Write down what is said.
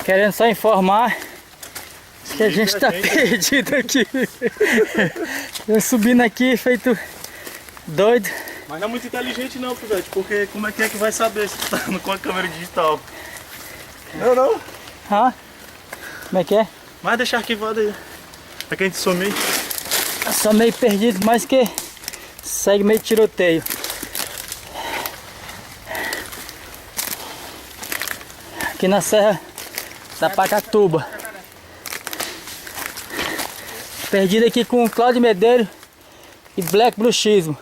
Querendo só informar que a gente tá perdido aqui. Eu subindo aqui feito doido. Mas não é muito inteligente não, Pivete, porque como é que vai saber se tu tá com a câmera digital? Não. Ah, como é que é? Mas deixa arquivado aí. É que a gente sumir. Eu sou meio perdido, mas que segue meio tiroteio. Aqui na Serra da Pacatuba. Perdido aqui com Cláudio Medeiros e Black Bruxismo.